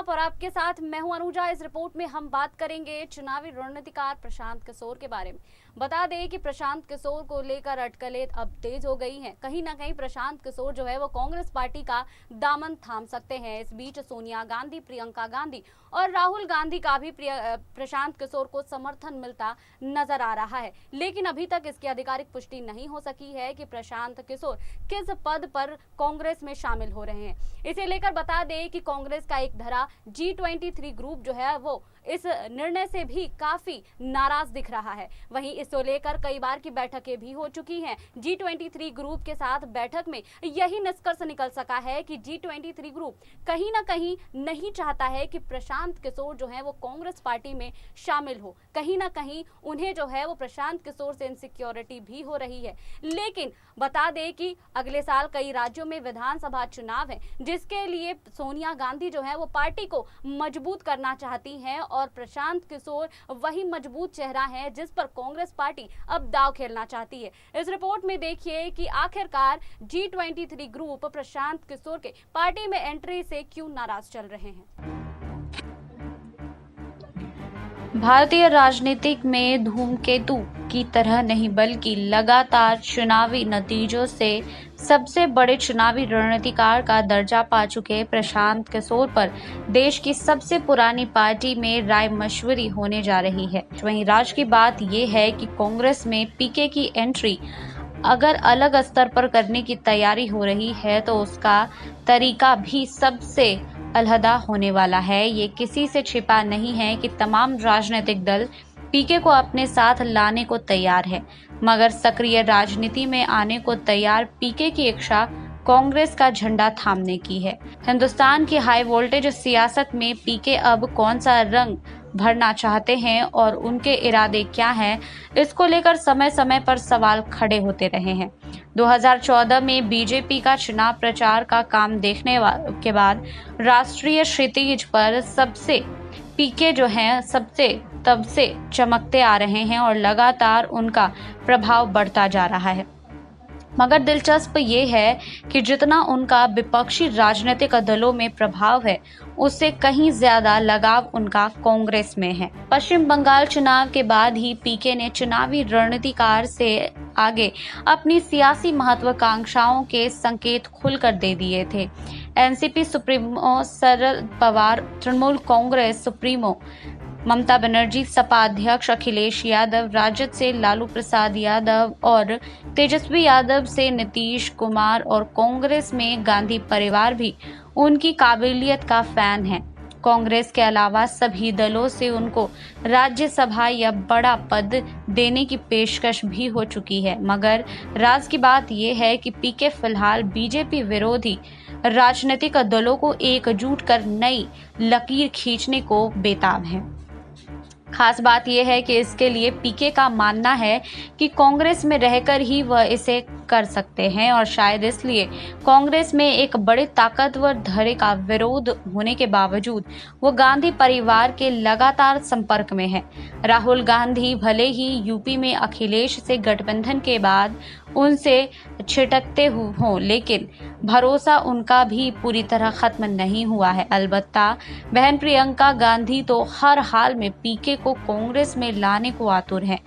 आप और आपके साथ मैं हूं अनुजा। इस रिपोर्ट में हम बात करेंगे चुनावी रणनीतिकार प्रशांत किशोर के बारे में। बता दें कि प्रशांत किशोर को लेकर अटकलें अब तेज हो गई हैं। कहीं ना कहीं प्रशांत किशोर जो है वो कांग्रेस पार्टी का दामन थाम सकते हैं। इस बीच सोनिया गांधी, प्रियंका गांधी और राहुल गांधी का भी प्रशांत किशोर को समर्थन मिलता नजर आ रहा है, लेकिन अभी तक इसकी आधिकारिक पुष्टि नहीं हो सकी है कि प्रशांत किशोर किस पद पर कांग्रेस में शामिल हो रहे हैं। इसे लेकर बता दें कि कांग्रेस का एक धड़ा G23 ग्रुप जो है वो इस निर्णय से भी काफी नाराज दिख रहा है। वहीं इसको लेकर कई बार की बैठकें भी हो चुकी हैं। G23 ग्रुप के साथ बैठक में यही निष्कर्ष निकल सका है कि G23 ग्रुप कहीं ना कहीं नहीं चाहता है कि प्रशांत किशोर जो है वो कांग्रेस पार्टी में शामिल हो। कहीं ना कहीं उन्हें जो है वो प्रशांत किशोर से इनसिक्योरिटी भी हो रही है। लेकिन बता दें कि अगले साल कई राज्यों में विधानसभा चुनाव है, जिसके लिए सोनिया गांधी जो है वो पार्टी को मजबूत करना चाहती हैं और प्रशांत किशोर वही मजबूत चेहरा है जिस पर कांग्रेस पार्टी अब दांव खेलना चाहती है। इस रिपोर्ट में देखिए कि आखिरकार G23 ग्रुप प्रशांत किशोर के पार्टी में एंट्री से क्यों नाराज चल रहे हैं। भारतीय राजनीतिक में धूमकेतु की तरह नहीं बल्कि लगातार चुनावी नतीजों से सबसे बड़े चुनावी रणनीतिकार का दर्जा पा चुके प्रशांत किशोर पर देश की सबसे पुरानी पार्टी में राय मशवरी होने जा रही है। वहीं राज की बात यह है कि कांग्रेस में पीके की एंट्री अगर अलग स्तर पर करने की तैयारी हो रही है तो उसका तरीका भी सबसे अलहदा होने वाला है। ये किसी से छिपा नहीं है कि तमाम राजनीतिक दल पीके को अपने साथ लाने को तैयार है, मगर सक्रिय राजनीति में आने को तैयार पीके की इच्छा कांग्रेस का झंडा थामने की है। हिंदुस्तान की हाई वोल्टेज सियासत में पीके अब कौन सा रंग भरना चाहते हैं और उनके इरादे क्या हैं, इसको लेकर समय समय पर सवाल खड़े होते रहे हैं। 2014 में बीजेपी का चुनाव प्रचार का काम देखने के बाद राष्ट्रीय क्षितिज पर सबसे पीके जो हैं सबसे तब से चमकते आ रहे हैं और लगातार उनका प्रभाव बढ़ता जा रहा है। मगर दिलचस्प ये है कि जितना उनका विपक्षी राजनीतिक दलों में प्रभाव है, उससे कहीं ज्यादा लगाव उनका कांग्रेस में है। पश्चिम बंगाल चुनाव के बाद ही पीके ने चुनावी रणनीतिकार से आगे अपनी सियासी महत्वाकांक्षाओं के संकेत खुलकर दे दिए थे। NCP supremo Sharad Pawar, Trinamool Congress supremo Mamata Banerjee, Sapa अध्यक्ष अखिलेश यादव, राजद से लालू प्रसाद यादव और तेजस्वी यादव से नीतीश कुमार और कांग्रेस में गांधी परिवार भी उनकी काबिलियत का फैन है। कांग्रेस के अलावा सभी दलों से उनको राज्यसभा या बड़ा पद देने की पेशकश भी हो चुकी है। मगर राज की बात यह है कि पीके फिलहाल बीजेपी विरोधी राजनीतिक दलों को एकजुट कर नई लकीर खींचने को बेताब है। खास बात यह है कि इसके लिए पीके का मानना है कि कांग्रेस में रहकर ही वह इसे कर सकते हैं और शायद इसलिए कांग्रेस में एक बड़े ताकतवर धड़े का विरोध होने के बावजूद वो गांधी परिवार के लगातार संपर्क में है। राहुल गांधी भले ही यूपी में अखिलेश से गठबंधन के बाद उनसे छिटकते हों, लेकिन भरोसा उनका भी पूरी तरह खत्म नहीं हुआ है। अलबत्ता बहन प्रियंका गांधी तो हर हाल में पीके को कांग्रेस में लाने को आतुर हैं।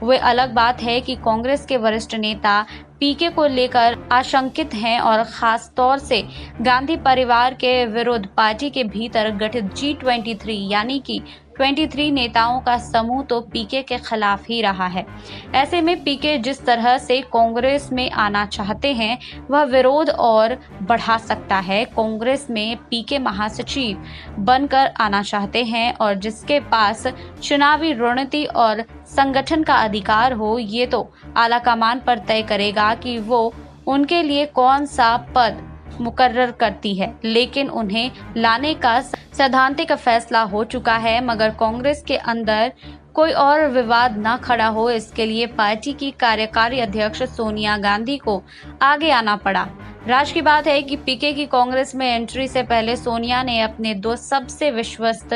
वे अलग बात है कि कांग्रेस के वरिष्ठ नेता पीके को लेकर आशंकित हैं और खास तौर से गांधी परिवार के विरुद्ध पार्टी के भीतर गठित G23 यानी कि 23 नेताओं का समूह तो पीके के खिलाफ ही रहा है। ऐसे में पीके जिस तरह से कांग्रेस में आना चाहते हैं वह विरोध और बढ़ा सकता है। कांग्रेस में पीके महासचिव बनकर आना चाहते हैं और जिसके पास चुनावी रणनीति और संगठन का अधिकार हो, ये तो आलाकमान पर तय करेगा कि वो उनके लिए कौन सा पद मुकर्रर करती है, लेकिन उन्हें लाने का सैद्धांतिक फैसला हो चुका है। मगर कांग्रेस के अंदर कोई और विवाद न खड़ा हो, इसके लिए पार्टी की कार्यकारी अध्यक्ष सोनिया गांधी को आगे आना पड़ा। राज की बात है कि पीके की कांग्रेस में एंट्री से पहले सोनिया ने अपने दो सबसे विश्वस्त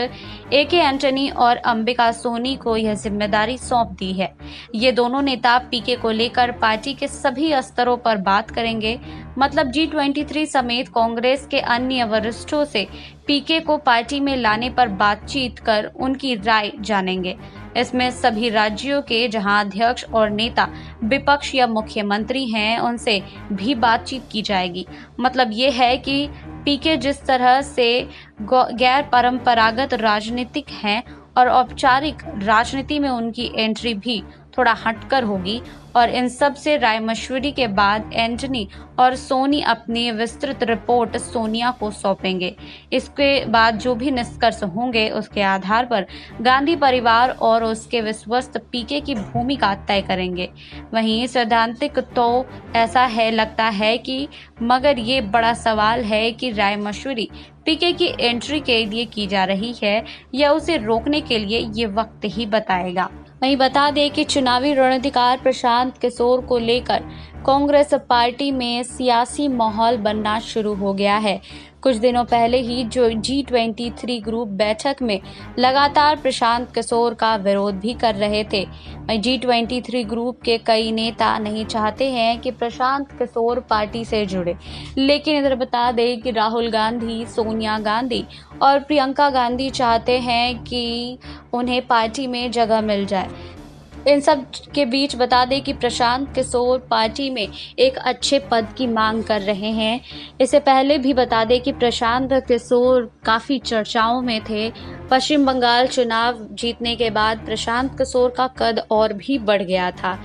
AK एंटनी और अंबिका सोनी को यह जिम्मेदारी सौंप दी है। ये दोनों नेता पीके को लेकर पार्टी के सभी स्तरों पर बात करेंगे। मतलब G23 समेत कांग्रेस के अन्य वरिष्ठों से पीके को पार्टी में लाने पर बातचीत कर उनकी राय जानेंगे। इसमें सभी राज्यों के जहां अध्यक्ष और नेता विपक्ष या मुख्यमंत्री हैं उनसे भी बातचीत की जाएगी। मतलब ये है कि पीके जिस तरह से गैर परंपरागत राजनीतिक हैं और औपचारिक राजनीति में उनकी एंट्री भी थोड़ा हटकर होगी और इन सब से राय मशवरे के बाद एंटनी और सोनी अपनी विस्तृत रिपोर्ट सोनिया को सौंपेंगे। इसके बाद जो भी निष्कर्ष होंगे उसके आधार पर गांधी परिवार और उसके विश्वस्त पीके की भूमिका तय करेंगे। वहीं सैद्धांतिक तो ऐसा है लगता है कि मगर ये बड़ा सवाल है कि राय मशवरे पीके की एंट्री के लिए की जा रही है या उसे रोकने के लिए ये वक्त ही बताएगा। वहीं बता दें कि चुनावी रणनीतिकार प्रशांत किशोर को लेकर कांग्रेस पार्टी में सियासी माहौल बनना शुरू हो गया है। कुछ दिनों पहले ही जो G23 ग्रुप बैठक में लगातार प्रशांत किशोर का विरोध भी कर रहे थे। G23 ग्रुप के कई नेता नहीं चाहते हैं कि प्रशांत किशोर पार्टी से जुड़े, लेकिन इधर बता दें कि राहुल गांधी, सोनिया गांधी और प्रियंका गांधी चाहते हैं कि उन्हें पार्टी में जगह मिल जाए। इन सब के बीच बता दें कि प्रशांत किशोर पार्टी में एक अच्छे पद की मांग कर रहे हैं। इससे पहले भी बता दें कि प्रशांत किशोर काफ़ी चर्चाओं में थे। पश्चिम बंगाल चुनाव जीतने के बाद प्रशांत किशोर का कद और भी बढ़ गया था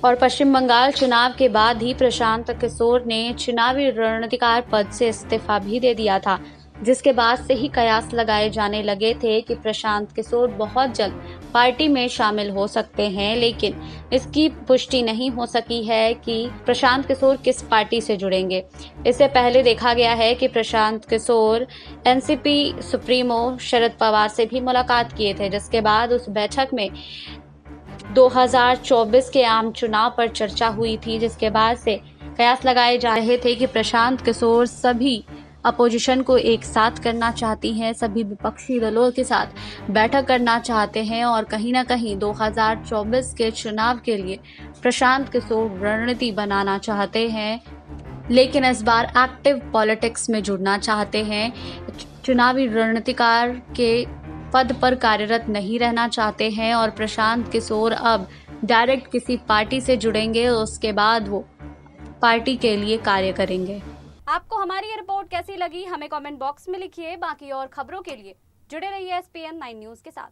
और पश्चिम बंगाल चुनाव के बाद ही प्रशांत किशोर ने चुनावी रणनीतिकार पद से इस्तीफा भी दे दिया था, जिसके बाद से ही कयास लगाए जाने लगे थे कि प्रशांत किशोर बहुत जल्द पार्टी में शामिल हो सकते हैं, लेकिन इसकी पुष्टि नहीं हो सकी है कि प्रशांत किशोर किस पार्टी से जुड़ेंगे। इससे पहले देखा गया है कि प्रशांत किशोर एनसीपी सुप्रीमो शरद पवार से भी मुलाकात किए थे, जिसके बाद उस बैठक में 2024 के आम चुनाव पर चर्चा हुई थी, जिसके बाद से कयास लगाए जा रहे थे कि प्रशांत किशोर सभी अपोजिशन को एक साथ करना चाहती हैं, सभी विपक्षी दलों के साथ बैठक करना चाहते हैं और कहीं ना कहीं 2024 के चुनाव के लिए प्रशांत किशोर रणनीति बनाना चाहते हैं, लेकिन इस बार एक्टिव पॉलिटिक्स में जुड़ना चाहते हैं। चुनावी रणनीतिकार के पद पर कार्यरत नहीं रहना चाहते हैं और प्रशांत किशोर अब डायरेक्ट किसी पार्टी से जुड़ेंगे, उसके बाद वो पार्टी के लिए कार्य करेंगे। आपको हमारी ये रिपोर्ट कैसी लगी हमें कमेंट बॉक्स में लिखिए। बाकी और खबरों के लिए जुड़े रहिए SPN 9 न्यूज़ के साथ।